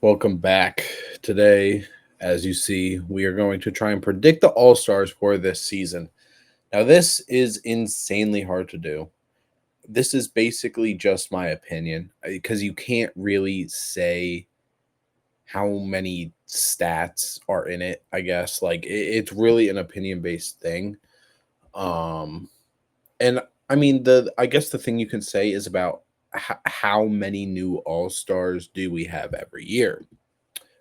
Welcome back. Today, as you see, we are going to try and predict the All Stars for this season. Now, this is insanely hard to do. This is basically just my opinion because you can't really say how many stats are in it, I guess. It's really an opinion based thing. Um, and I mean, I guess the thing you can say is about how many new All Stars do we have every year?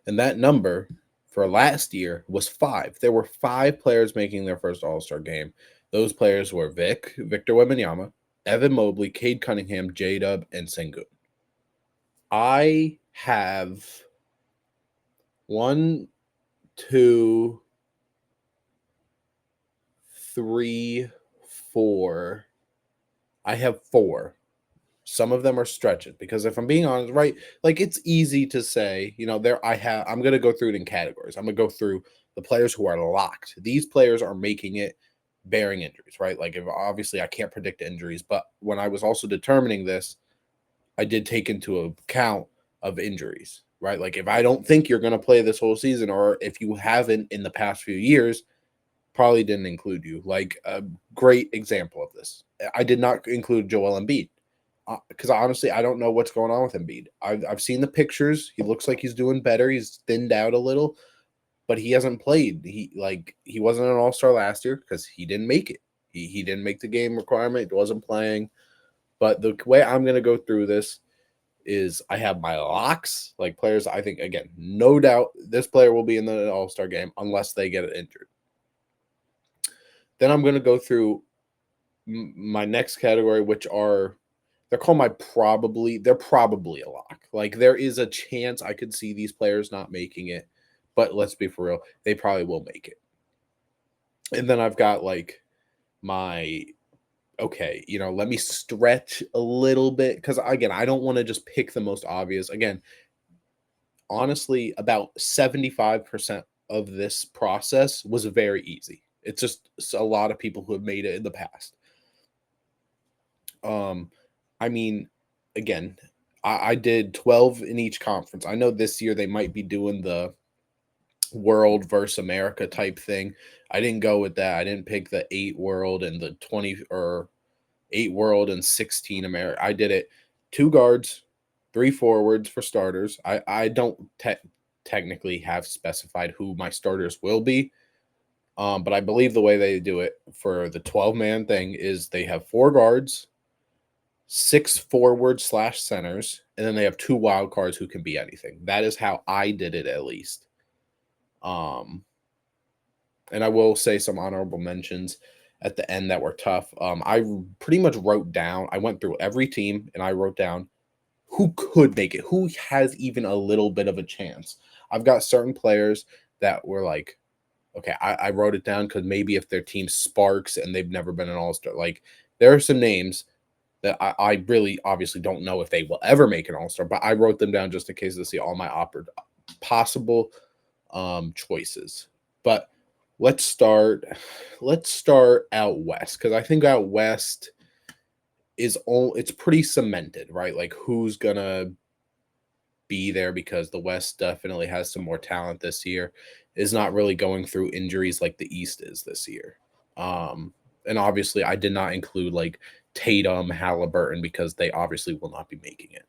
And that number for last year was five. There were five players making their first All Star game. Those players were Victor Wembanyama, Evan Mobley, Cade Cunningham, J Dub, and Sengun. I have one, two, three, four. I have four. Some of them are stretches because if I'm being honest, right, like it's easy to say, I'm gonna go through it in categories. I'm gonna go through the players who are locked. These players are making it bearing injuries, right? Like if obviously I can't predict injuries, but when I was also determining this, I did take into account of injuries, right? Like if I don't think you're gonna play this whole season, or if you haven't in the past few years, probably didn't include you. Like a great example of this. I did not include Joel Embiid because honestly, I don't know what's going on with Embiid. I've seen the pictures. He looks like he's doing better. He's thinned out a little, but he hasn't played. He wasn't an All Star last year because he didn't make it. He didn't make the game requirement. He wasn't playing. But the way I'm gonna go through this is I have my locks, like players. I think again, no doubt, this player will be in the All Star game unless they get injured. Then I'm gonna go through my next category, which are they're called my probably. They're probably a lock. Like there is a chance I could see these players not making it, but let's be for real, they probably will make it. And then I've got like my okay, let me stretch a little bit because again, I don't want to just pick the most obvious. Again, honestly, about 75% of this process was very easy. It's just a lot of people who have made it in the past. Um, I mean, again, I did 12 in each conference. I know this year they might be doing the world versus America type thing. I didn't go with that. I didn't pick the 8 world and the 20 or 8 world and 16 America. I did it 2 guards, 3 forwards for starters. I don't technically have specified who my starters will be. But I believe the way they do it for the 12-man thing is they have 4 guards, 6 forward slash centers, and then they have 2 wild cards who can be anything. That is how I did it at least. Um, and I will say some honorable mentions at the end that were tough. I pretty much wrote down, I went through every team and I wrote down who could make it, who has even a little bit of a chance. I've got certain players that were like, okay, I wrote it down because maybe if their team sparks and they've never been an all star, like there are some names that I really obviously don't know if they will ever make an all star, but I wrote them down just in case to see all my possible choices. But let's start let's start out west because I think out west it's pretty cemented, right? Like who's gonna be there because the West definitely has some more talent this year. Is not really going through injuries like the East is this year. And obviously I did not include like Tatum, Halliburton because they obviously will not be making it.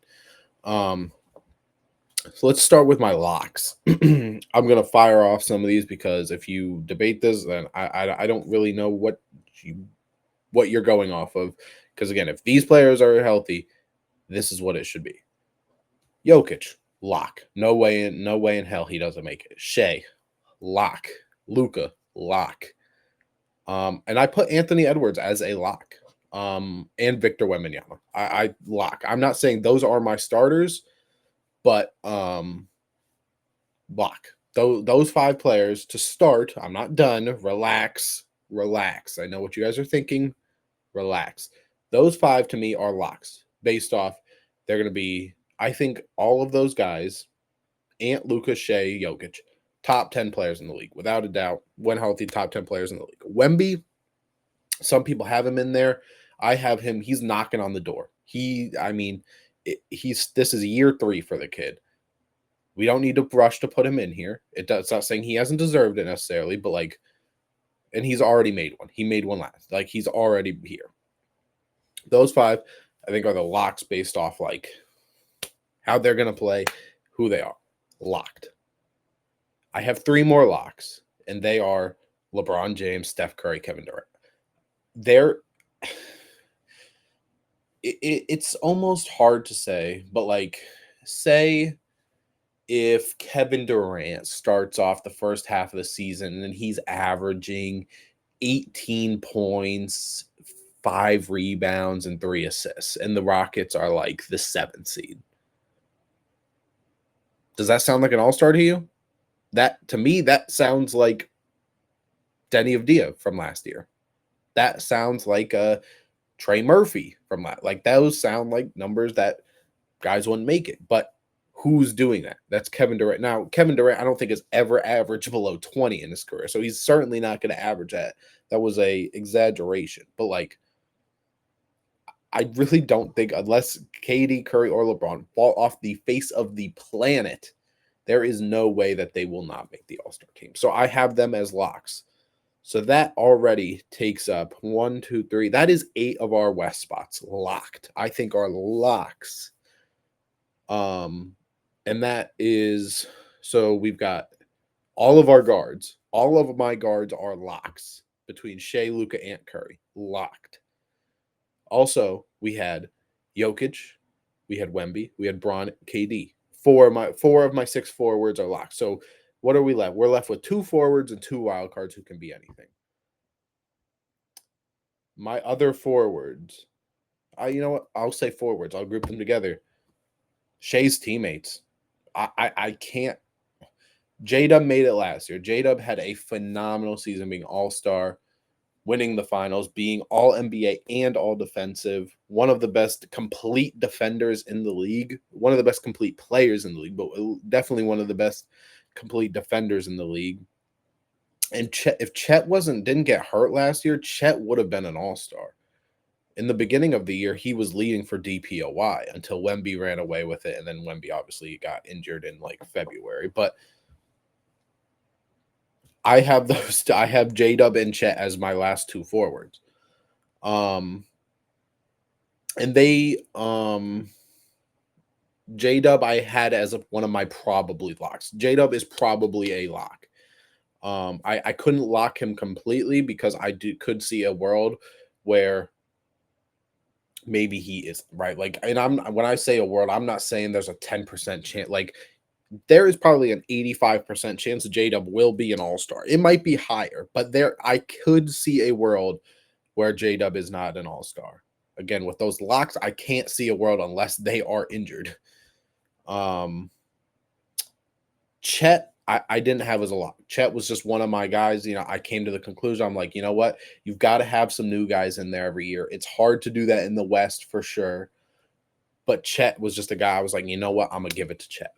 So let's start with my locks. I'm gonna fire off some of these because if you debate this, then I don't really know what you're going off of. Because again, if these players are healthy, this is what it should be. Jokic, lock. No way in hell he doesn't make it. Shea, lock. Luca, lock. And I put Anthony Edwards as a lock. And Victor Wembanyama. I lock. I'm not saying those are my starters, but lock. Those 5 players to start. I'm not done. Relax. Relax. I know what you guys are thinking. Relax. Those 5 to me are locks based off they're going to be, I think, all of those guys, Ant, Luca, Shea, Jokic, top 10 players in the league, without a doubt. When healthy, top 10 players in the league. Wemby, some people have him in there. I have him. He's knocking on the door. He's this is year 3 for the kid. We don't need to rush to put him in here. It's not saying he hasn't deserved it necessarily, but like, and he's already made one. He made one last. Like, he's already here. Those 5, I think, are the locks based off like how they're going to play, who they are. Locked. I have 3 more locks, and they are LeBron James, Steph Curry, Kevin Durant. It's almost hard to say, but like, say if Kevin Durant starts off the first half of the season and he's averaging 18 points, 5 rebounds, and 3 assists, and the Rockets are like the 7th seed. Does that sound like an all-star to you? That, to me, that sounds like Denny Avdija from last year. That sounds like Trey Murphy from last. Like, those sound like numbers that guys wouldn't make it. But who's doing that? That's Kevin Durant. Now, Kevin Durant, I don't think has ever averaged below 20 in his career, so he's certainly not going to average that. That was a exaggeration. But like, I really don't think, unless KD, Curry, or LeBron fall off the face of the planet, there is no way that they will not make the All-Star team. So I have them as locks. So that already takes up 1, 2, 3. That is 8 of our West spots locked. I think are locks. And that is, so we've got all of our guards. All of my guards are locks between Shea, Luka, and Curry. Locked. Also, we had Jokic, we had Wemby, we had Bron, KD. 4 of my 6 forwards are locked. So what are we left? We're left with 2 forwards and 2 wild cards who can be anything. My other forwards, you know what? I'll say forwards. I'll group them together. Shea's teammates. I can't. J-Dub made it last year. J-Dub had a phenomenal season, being all-star, winning the finals, being all NBA and all defensive, one of the best complete defenders in the league, one of the best complete players in the league, but definitely one of the best complete defenders in the league. And if Chet didn't get hurt last year, Chet would have been an all-star. In the beginning of the year, he was leading for DPOY until Wemby ran away with it, and then Wemby obviously got injured in like February. But I have J-Dub and Chet as my last 2 forwards. And they J-Dub I had as one of my probably locks. J-Dub is probably a lock. I couldn't lock him completely because I could see a world where maybe he isn't, right? Like, and when I say a world, I'm not saying there's a 10% chance. Like, there is probably an 85% chance J-Dub will be an all-star. It might be higher, but I could see a world where J-Dub is not an all-star. Again, with those locks, I can't see a world unless they are injured. Chet, I didn't have as a lock. Chet was just one of my guys. You know, I came to the conclusion, I'm like, you know what? You've got to have some new guys in there every year. It's hard to do that in the West for sure. But Chet was just a guy I was like, you know what? I'm going to give it to Chet.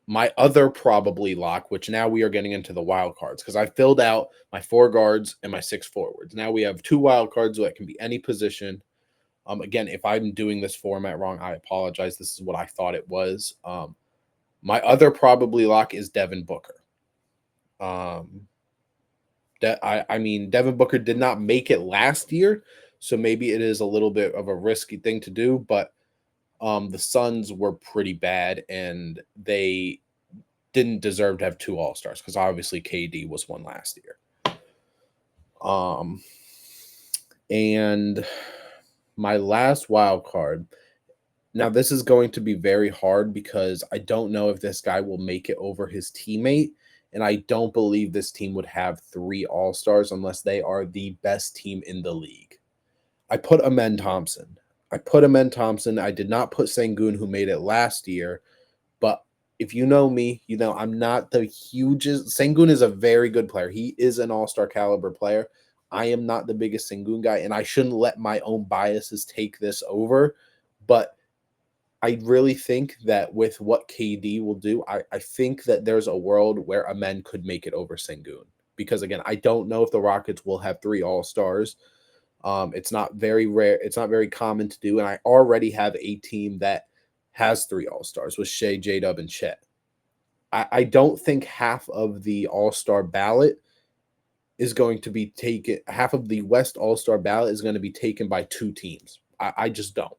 My other probably lock, which now we are getting into the wild cards, because I filled out my 4 guards and my 6 forwards. Now we have 2 wild cards that can be any position. Again, if I'm doing this format wrong, I apologize. This is what I thought it was. My other probably lock is Devin Booker. Devin Booker did not make it last year, so maybe it is a little bit of a risky thing to do, but the Suns were pretty bad, and they didn't deserve to have 2 all-stars because obviously KD was one last year. And my last wild card. Now, this is going to be very hard because I don't know if this guy will make it over his teammate, and I don't believe this team would have 3 all-stars unless they are the best team in the league. I put Amen Thompson. I did not put Sengun, who made it last year, but if you know me, you know I'm not the hugest. Sengun is a very good player. He is an all-star caliber player. I am not the biggest Sengun guy, and I shouldn't let my own biases take this over, but I really think that with what KD will do, I think that there's a world where Amen could make it over Sengun. Because, again, I don't know if the Rockets will have 3 all-stars. It's not very rare. It's not very common to do. And I already have a team that has 3 all-stars with Shea, J-Dub, and Chet. I don't think half of the All-Star ballot is going to be taken. Half of the West All-Star ballot is going to be taken by two teams. I just don't.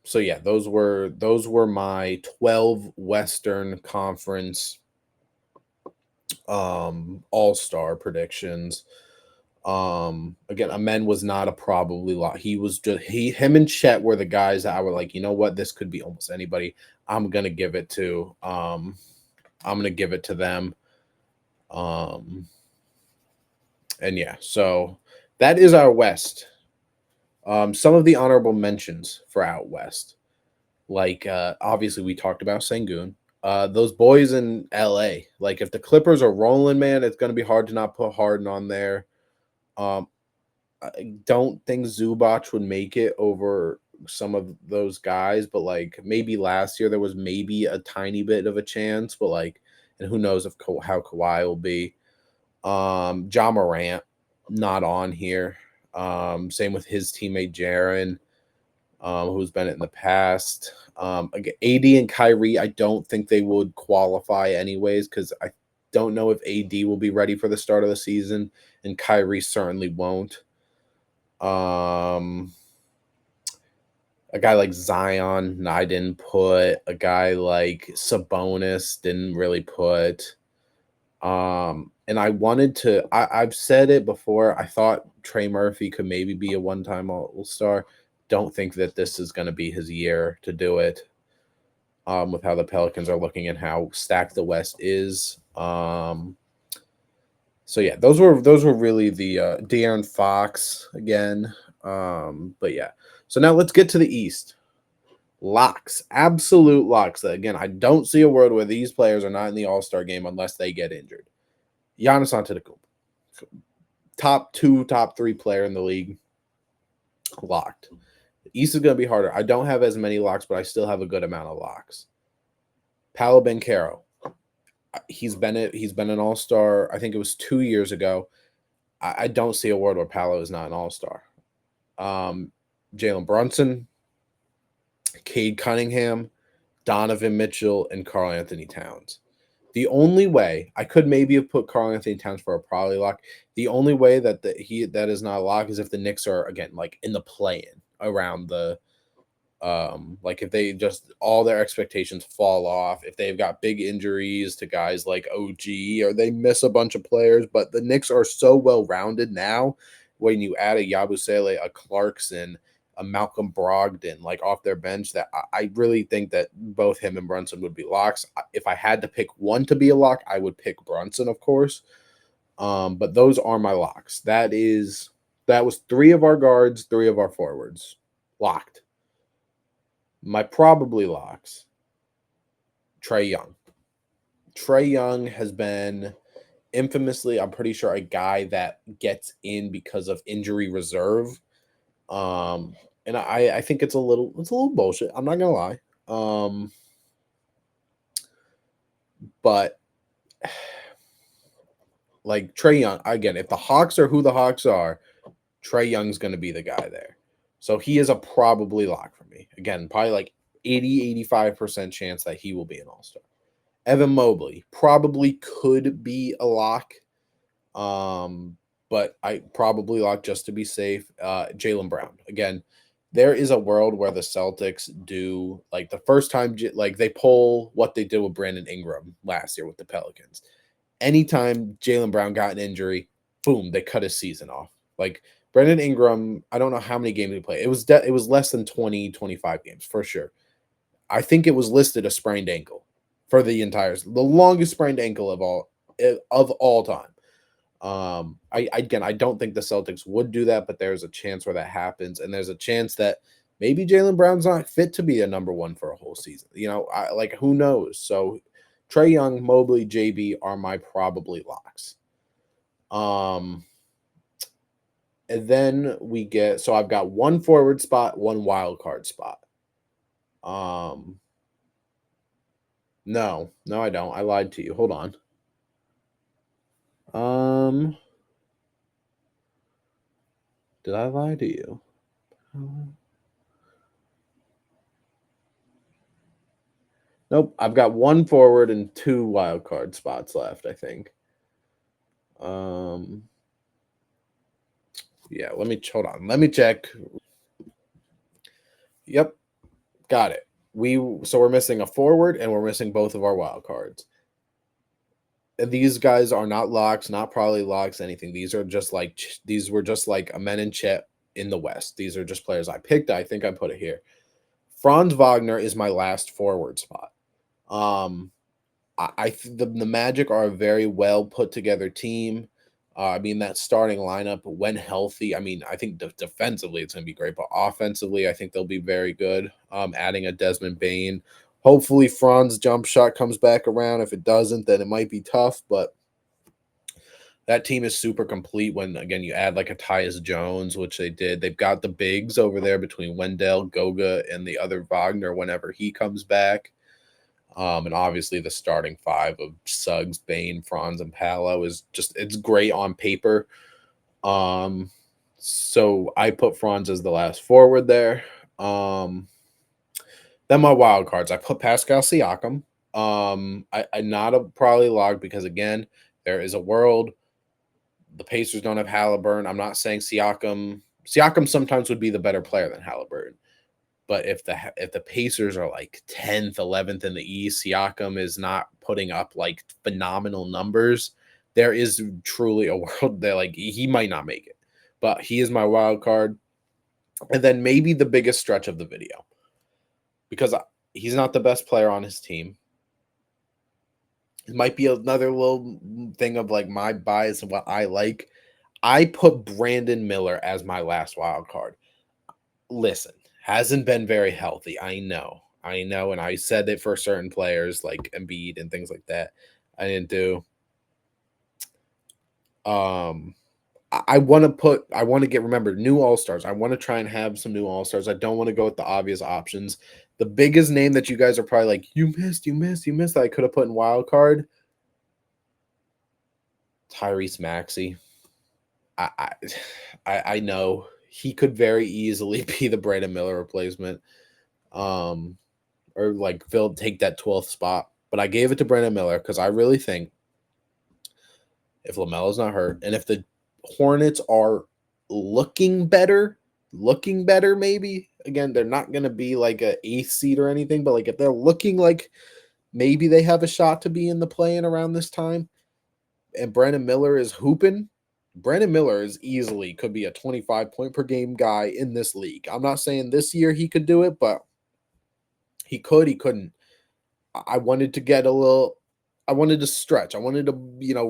So yeah, those were my 12 Western Conference All-Star predictions. Again, Amen was not a probably lot. He was just him and Chet were the guys that I were like, you know what, this could be almost anybody. I'm gonna give it to I'm gonna give it to them. Um and yeah, so that is our West. Some of the honorable mentions for out West. Like obviously we talked about Sengun. Those boys in LA. Like if the Clippers are rolling, man, it's gonna be hard to not put Harden on there. Um, I don't think Zubac would make it over some of those guys, but like maybe last year there was maybe a tiny bit of a chance, but like, and who knows if how Kawhi will be. John Morant not on here. Same with his teammate Jaron, who's been it in the past. Again, AD and Kyrie, I don't think they would qualify anyways because I don't know if AD will be ready for the start of the season, and Kyrie certainly won't. Um, a guy like Zion, I didn't put. A guy like Sabonis didn't really put. And I wanted to. I've said it before. I thought Trey Murphy could maybe be a one-time All-Star. Don't think that this is going to be his year to do it. With how the Pelicans are looking and how stacked the West is. So yeah, those were really the De'Aaron Fox again. But yeah. So now let's get to the East. Locks, absolute locks. Again, I don't see a world where these players are not in the All-Star game unless they get injured. Giannis Antetokounmpo, top two, top three player in the league, locked. The East is going to be harder. I don't have as many locks, but I still have a good amount of locks. Paolo Banchero, he's been an All-Star. I think it was 2 years ago. I don't see a world where Paolo is not an All-Star. Jalen Brunson, Cade Cunningham, Donovan Mitchell, and Karl Anthony Towns. The only way I could maybe have put Karl Anthony Towns for a probably lock. The only way that that is not a lock is if the Knicks are again like in the play-in around the like if they just all their expectations fall off, if they've got big injuries to guys like OG or they miss a bunch of players, but the Knicks are so well rounded now when you add a Yabusele, a Clarkson, a Malcolm Brogdon like off their bench that I really think that both him and Brunson would be locks. If I had to pick one to be a lock, I would pick Brunson, of course. But those are my locks. That was three of our guards, three of our forwards locked. My probably locks, Trae Young. Trae Young has been infamously, I'm pretty sure, a guy that gets in because of injury reserve. And I think it's a little bullshit. I'm not gonna lie. But like Trae Young, again, if the Hawks are who the Hawks are, Trae Young's gonna be the guy there. So he is a probably lock for me. Again, probably like 85% chance that he will be an all-star. Evan Mobley probably could be a lock. But I probably lock just to be safe. Jaylen Brown. Again, there is a world where the Celtics do like the first time like they pull what they did with Brandon Ingram last year with the Pelicans. Anytime Jaylen Brown got an injury, boom, they cut his season off. Like Brandon Ingram, I don't know how many games he played. It was less than 20, 25 games for sure. I think it was listed a sprained ankle for the longest sprained ankle of all time. I don't think the Celtics would do that, but there's a chance where that happens, and there's a chance that maybe Jaylen Brown's not fit to be a number one for a whole season. Like who knows? So Trae Young, Mobley, JB are my probably locks. And then I've got one forward spot, one wild card spot. No, I don't. I lied to you. Hold on. Did I lie to you? Nope. I've got one forward and two wild card spots left, I think. Um, yeah, hold on. Let me check. Yep, got it. We're missing a forward and we're missing both of our wild cards. And these guys are not locks, not probably locks, anything. These were just like Amen and Chet in the West. These are just players I picked. I think I put it here. Franz Wagner is my last forward spot. Um, the Magic are a very well put together team. I mean, that starting lineup, when healthy, I mean, I think defensively it's going to be great, but offensively, I think they'll be very good. Adding a Desmond Bain. Hopefully, Franz jump shot comes back around. If it doesn't, then it might be tough, but that team is super complete when, again, you add like a Tyus Jones, which they did. They've got the bigs over there between Wendell, Goga, and the other Wagner whenever he comes back. And obviously the starting five of Suggs, Bain, Franz, and Paolo it's great on paper. So I put Franz as the last forward there. Then my wild cards, I put Pascal Siakam. I not a probably log because again, there is a world. The Pacers don't have Halliburton. I'm not saying Siakam sometimes would be the better player than Halliburton. But if the Pacers are like 10th, 11th in the East, Siakam is not putting up like phenomenal numbers. There is truly a world that like he might not make it, but he is my wild card. And then maybe the biggest stretch of the video because he's not the best player on his team. It might be another little thing of like my bias and what I like. I put Brandon Miller as my last wild card. Listen, hasn't been very healthy. I know. And I said it for certain players like Embiid and things like that. I didn't do. I want to get remember new all-stars. I want to try and have some new all-stars. I don't want to go with the obvious options. The biggest name that you guys are probably like, you missed that I could have put in wild card. Tyrese Maxey. I I know he could very easily be the Brandon Miller replacement. Or like Phil take that 12th spot. But I gave it to Brandon Miller because I really think if LaMelo's not hurt and if the Hornets are looking better, maybe again, they're not going to be like a eighth seed or anything, but like if they're looking like maybe they have a shot to be in the play-in around this time and Brandon Miller is hooping, Brandon Miller is easily could be a 25 point per game guy in this league. I'm not saying this year he could do it, but he couldn't. I wanted to get a little I wanted to stretch. I wanted to,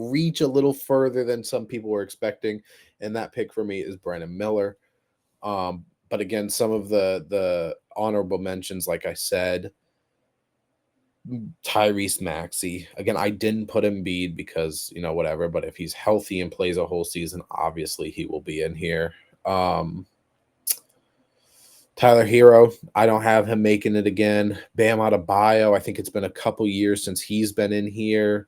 reach a little further than some people were expecting. And that pick for me is Brandon Miller. But again, some of the honorable mentions, like I said, Tyrese Maxey. Again, I didn't put Embiid because, whatever, but if he's healthy and plays a whole season, obviously he will be in here. Tyler Hero, I don't have him making it again. Bam Adebayo, I think it's been a couple years since he's been in here.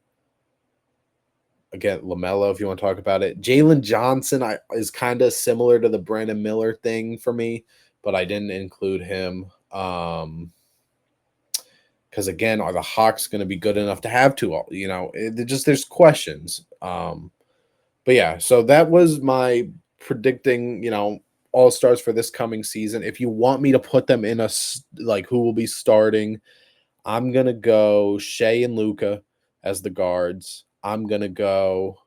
Again, LaMelo, if you want to talk about it. Jalen Johnson is kind of similar to the Brandon Miller thing for me, but I didn't include him. Because again, are the Hawks going to be good enough to have two? There's questions. But yeah, so that was my predicting, all stars for this coming season. If you want me to put them in like who will be starting, I'm gonna go Shea and Luka as the guards. I'm gonna go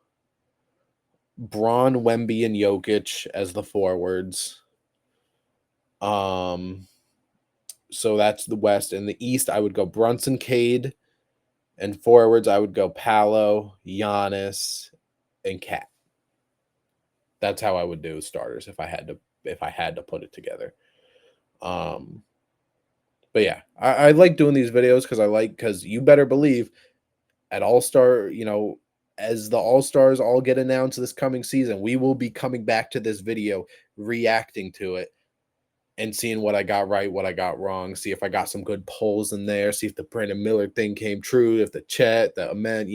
Braun, Wemby, and Jokic as the forwards. So that's the West. In the East, I would go Brunson, Cade, and forwards I would go Paolo, Giannis, and Cat. That's how I would do starters if I had to put it together. But yeah, I like doing these videos because you better believe at All-Star, as the All-Stars all get announced this coming season, we will be coming back to this video, reacting to it and seeing what I got right, what I got wrong, see if I got some good polls in there, see if the Brandon Miller thing came true, if the Chet, the Amen,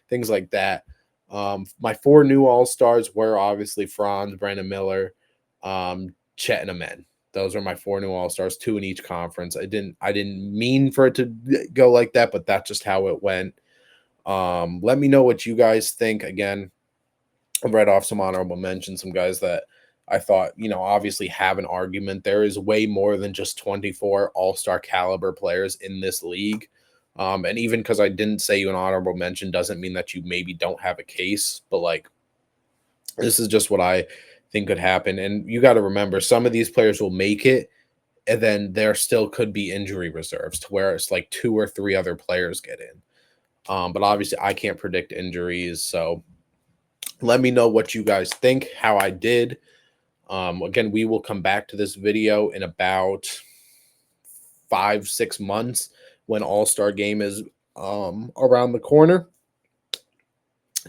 things like that. My four new All-Stars were obviously Franz, Brandon Miller, Chet, and Amen. Those are my 4 new All-Stars, 2 in each conference. I didn't mean for it to go like that, but that's just how it went. Let me know what you guys think. Again, I've read off some honorable mentions, some guys that I thought, obviously have an argument. There is way more than just 24 all-star caliber players in this league. And even because I didn't say you an honorable mention doesn't mean that you maybe don't have a case, but like this is just what I think could happen. And you got to remember, some of these players will make it, and then there still could be injury reserves to where it's like 2 or 3 other players get in. But obviously, I can't predict injuries. So let me know what you guys think, how I did. Again, we will come back to this video in about 5-6 months when All-Star Game is around the corner.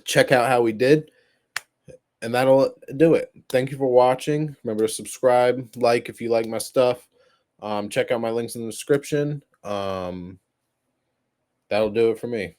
Check out how we did, and that'll do it. Thank you for watching. Remember to subscribe, like if you like my stuff. Check out my links in the description. That'll do it for me.